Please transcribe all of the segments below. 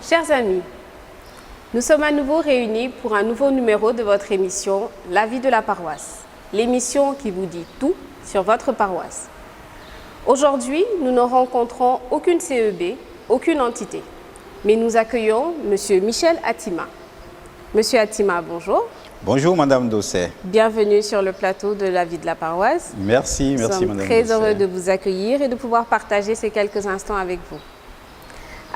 Chers amis, nous sommes à nouveau réunis pour un nouveau numéro de votre émission La vie de la paroisse, l'émission qui vous dit tout sur votre paroisse. Aujourd'hui, nous ne rencontrons aucune CEB, aucune entité, mais nous accueillons M. Michel Atima. Monsieur Atima, bonjour. Bonjour Madame Dosset. Bienvenue sur le plateau de La vie de la paroisse. Merci, Madame Dosset. Nous sommes très heureux de vous accueillir et de pouvoir partager ces quelques instants avec vous.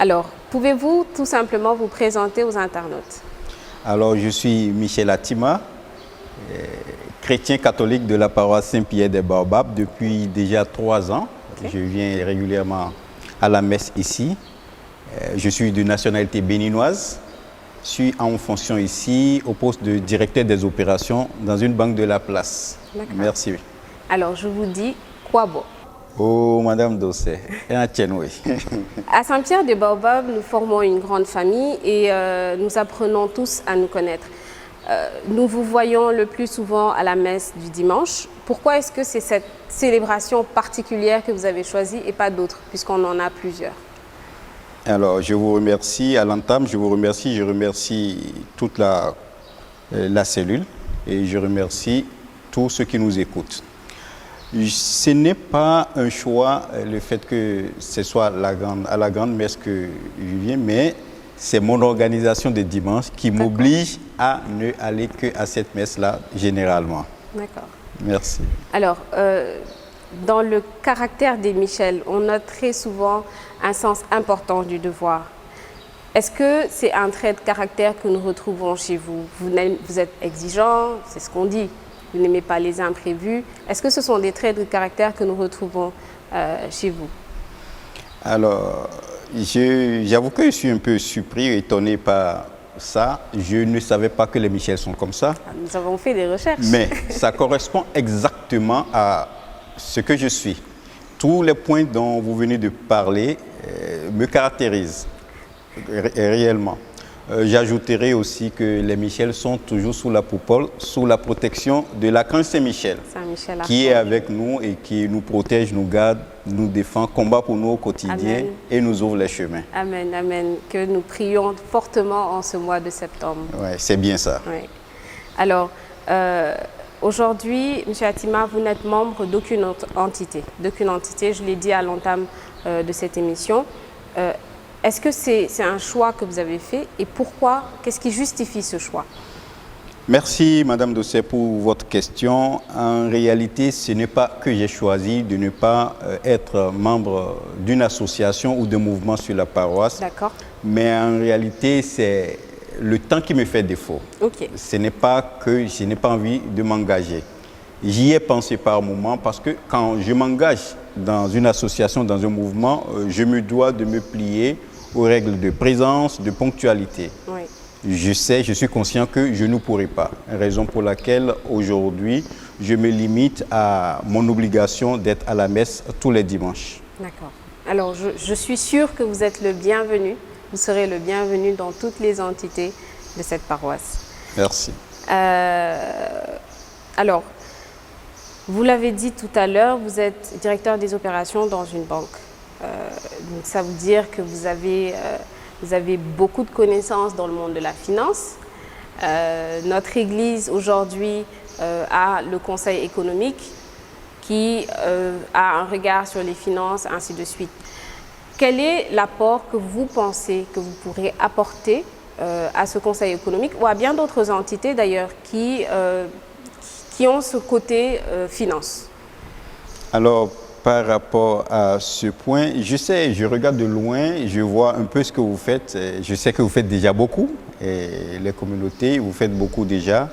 Alors, pouvez-vous tout simplement vous présenter aux internautes? Alors, je suis Michel Atima, chrétien catholique de la paroisse Saint-Pierre des Baobabs depuis déjà 3 ans. Okay. Je viens régulièrement à la messe ici. Je suis de nationalité béninoise. Je suis en fonction ici au poste de directeur des opérations dans une banque de la place. Merci. Alors, je vous dis quoi bon? Oh, Madame Dosset, à Saint-Pierre des Baobabs, nous formons une grande famille et nous apprenons tous à nous connaître. Nous vous voyons le plus souvent à la messe du dimanche. Pourquoi est-ce que c'est cette célébration particulière que vous avez choisie et pas d'autres, puisqu'on en a plusieurs? Alors, je vous remercie à l'entame, je remercie toute la cellule et je remercie tous ceux qui nous écoutent. Ce n'est pas un choix, le fait que ce soit à la grande messe que je viens, mais c'est mon organisation de dimanche qui m'oblige à ne aller qu'à cette messe-là, généralement. D'accord. Merci. Alors, dans le caractère des Michel, on note très souvent un sens important du devoir. Est-ce que c'est un trait de caractère que nous retrouvons chez vous? Vous êtes exigeant, c'est ce qu'on dit. Vous n'aimez pas les imprévus. Est-ce que ce sont des traits de caractère que nous retrouvons chez vous? Alors, j'avoue que je suis un peu surpris, étonné par ça. Je ne savais pas que les Michel sont comme ça. Nous avons fait des recherches. Mais ça correspond exactement à ce que je suis. Tous les points dont vous venez de parler me caractérisent réellement. J'ajouterai aussi que les Michel sont toujours sous la coupole, sous la protection de l'archange Saint-Michel, qui est avec nous et qui nous protège, nous garde, nous défend, combat pour nous au quotidien. Amen. Et nous ouvre les chemins. Amen, amen. Que nous prions fortement en ce mois de septembre. Oui, c'est bien ça. Ouais. Alors, aujourd'hui, M. Atima, vous n'êtes membre d'aucune entité. Je l'ai dit à l'entame de cette émission. Est-ce que c'est un choix que vous avez fait et pourquoi? Qu'est-ce qui justifie ce choix? Merci Madame Dosset pour votre question. En réalité, ce n'est pas que j'ai choisi de ne pas être membre d'une association ou d'un mouvement sur la paroisse. D'accord. Mais en réalité, c'est le temps qui me fait défaut. Okay. Ce n'est pas que je n'ai pas envie de m'engager. J'y ai pensé par moment parce que quand je m'engage dans une association, dans un mouvement, je me dois de me plier aux règles de présence, de ponctualité. Oui. Je suis conscient que je ne pourrai pas. Raison pour laquelle aujourd'hui, je me limite à mon obligation d'être à la messe tous les dimanches. D'accord. Alors, je suis sûre que vous êtes le bienvenu. Vous serez le bienvenu dans toutes les entités de cette paroisse. Merci. Alors, vous l'avez dit tout à l'heure, vous êtes directeur des opérations dans une banque. Donc ça veut dire que vous avez beaucoup de connaissances dans le monde de la finance. Notre Église aujourd'hui a le Conseil économique qui a un regard sur les finances, ainsi de suite. Quel est l'apport que vous pensez que vous pourrez apporter à ce Conseil économique ou à bien d'autres entités d'ailleurs qui ont ce côté finance? Alors, par rapport à ce point, je regarde de loin, je vois un peu ce que vous faites. Je sais que vous faites déjà beaucoup, et les communautés, vous faites beaucoup déjà.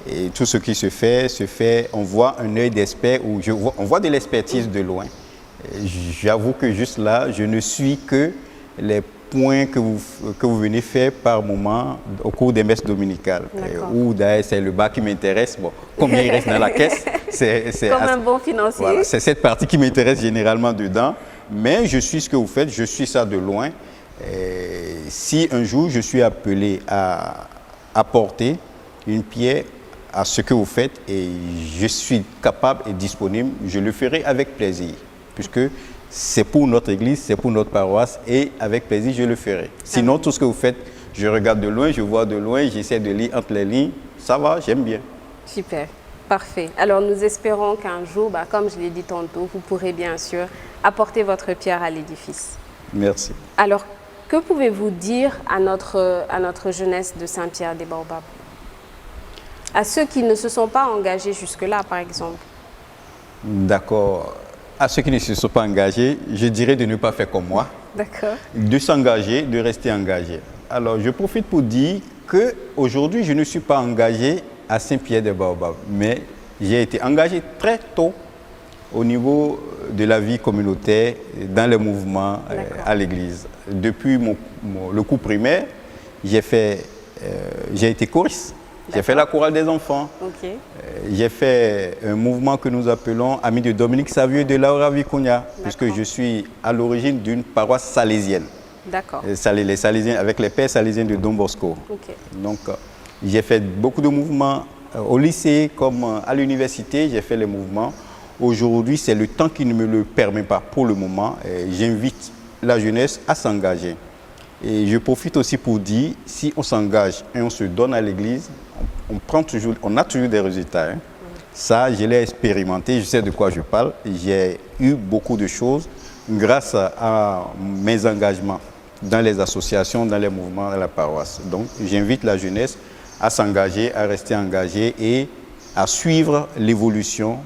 Et tout ce qui se fait, on voit un œil d'expert, on voit de l'expertise de loin. J'avoue que juste là, je ne suis que les points que vous venez faire par moment au cours des messes dominicales. Ou d'ailleurs, c'est le bas qui m'intéresse. Bon, combien il reste dans la caisse, c'est comme un bon financier. Voilà, c'est cette partie qui m'intéresse généralement dedans. Mais je suis ce que vous faites, je suis ça de loin. Et si un jour je suis appelé à apporter une pierre à ce que vous faites et je suis capable et disponible, je le ferai avec plaisir. Puisque c'est pour notre église, c'est pour notre paroisse et avec plaisir, je le ferai. Sinon, tout ce que vous faites, je regarde de loin, je vois de loin, j'essaie de lire entre les lignes. Ça va, j'aime bien. Super, parfait. Alors nous espérons qu'un jour, comme je l'ai dit tantôt, vous pourrez bien sûr apporter votre pierre à l'édifice. Merci. Alors, que pouvez-vous dire à notre jeunesse de Saint-Pierre des Baobabs? À ceux qui ne se sont pas engagés jusque-là, par exemple. D'accord. À ceux qui ne se sont pas engagés, je dirais de ne pas faire comme moi. D'accord. De s'engager, de rester engagé. Alors, je profite pour dire qu'aujourd'hui, je ne suis pas engagé à Saint-Pierre des Baobabs, mais j'ai été engagé très tôt au niveau de la vie communautaire, dans les mouvements à l'église. Depuis le cours primaire, j'ai été choriste. J'ai fait la chorale des enfants. Okay. J'ai fait un mouvement que nous appelons Amis de Dominique Savieux de Laura Vicuña, puisque je suis à l'origine d'une paroisse salésienne. D'accord. Les Salésiens, avec les pères salésiens de Don Bosco. Okay. Donc, j'ai fait beaucoup de mouvements au lycée comme à l'université, j'ai fait les mouvements. Aujourd'hui, c'est le temps qui ne me le permet pas pour le moment. J'invite la jeunesse à s'engager. Et je profite aussi pour dire, si on s'engage et on se donne à l'église, on a toujours des résultats. Hein. Ça, je l'ai expérimenté, je sais de quoi je parle. J'ai eu beaucoup de choses grâce à mes engagements dans les associations, dans les mouvements, dans la paroisse. Donc, j'invite la jeunesse à s'engager, à rester engagée et à suivre l'évolution.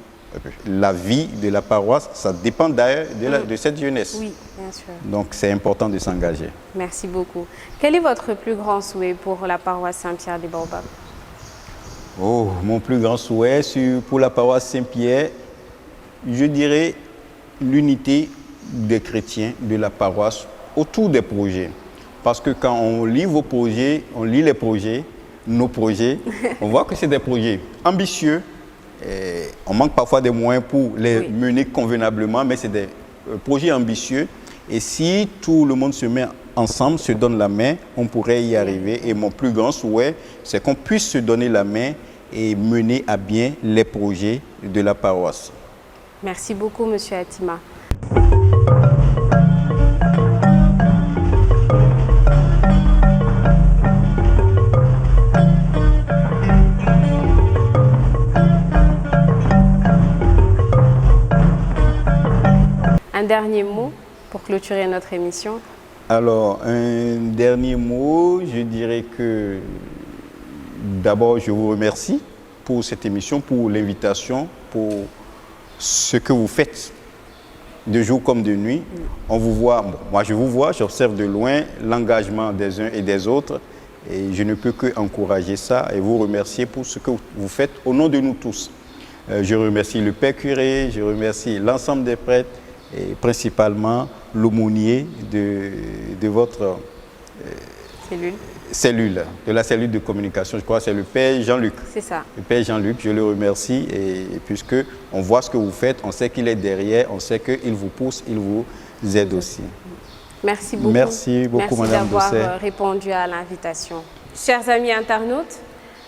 La vie de la paroisse, ça dépend d'ailleurs de cette jeunesse. Oui, bien sûr. Donc, c'est important de s'engager. Merci beaucoup. Quel est votre plus grand souhait pour la paroisse Saint-Pierre des Baobabs? Oh, mon plus grand souhait pour la paroisse Saint-Pierre, je dirais l'unité des chrétiens de la paroisse autour des projets. Parce que quand on lit vos projets, on lit les projets, nos projets, on voit que c'est des projets ambitieux. On manque parfois des moyens pour les mener convenablement, mais c'est des projets ambitieux. Et si tout le monde se met ensemble, se donne la main, on pourrait y arriver. Et mon plus grand souhait, c'est qu'on puisse se donner la main et mener à bien les projets de la paroisse. Merci beaucoup, Monsieur Atima. Un dernier mot pour clôturer notre émission? Alors, un dernier mot, je dirais que d'abord, je vous remercie pour cette émission, pour l'invitation, pour ce que vous faites de jour comme de nuit. On vous voit, moi je vous vois, j'observe de loin l'engagement des uns et des autres et je ne peux qu'encourager ça et vous remercier pour ce que vous faites au nom de nous tous. Je remercie le Père curé, je remercie l'ensemble des prêtres et principalement l'aumônier de votre cellule, de la cellule de communication. Je crois que c'est le Père Jean-Luc. C'est ça. Le Père Jean-Luc, je le remercie et puisque on voit ce que vous faites, on sait qu'il est derrière, on sait qu'il vous pousse, il vous aide aussi. Merci beaucoup. Merci beaucoup, Madame Doucet. Merci d'avoir répondu à l'invitation. Chers amis internautes,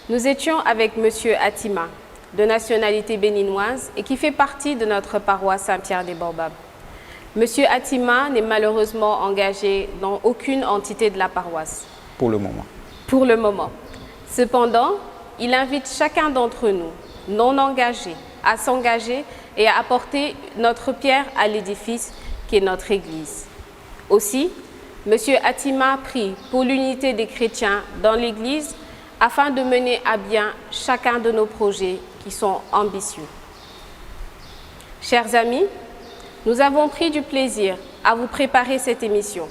nous étions avec Monsieur Atima, de nationalité béninoise et qui fait partie de notre paroisse Saint-Pierre des Baobabs. Monsieur Atima n'est malheureusement engagé dans aucune entité de la paroisse. Pour le moment. Pour le moment. Cependant, il invite chacun d'entre nous, non engagés, à s'engager et à apporter notre pierre à l'édifice qui est notre Église. Aussi, Monsieur Atima prie pour l'unité des chrétiens dans l'Église afin de mener à bien chacun de nos projets qui sont ambitieux. Chers amis, nous avons pris du plaisir à vous préparer cette émission.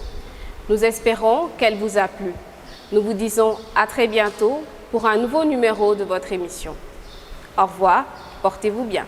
Nous espérons qu'elle vous a plu. Nous vous disons à très bientôt pour un nouveau numéro de votre émission. Au revoir, portez-vous bien.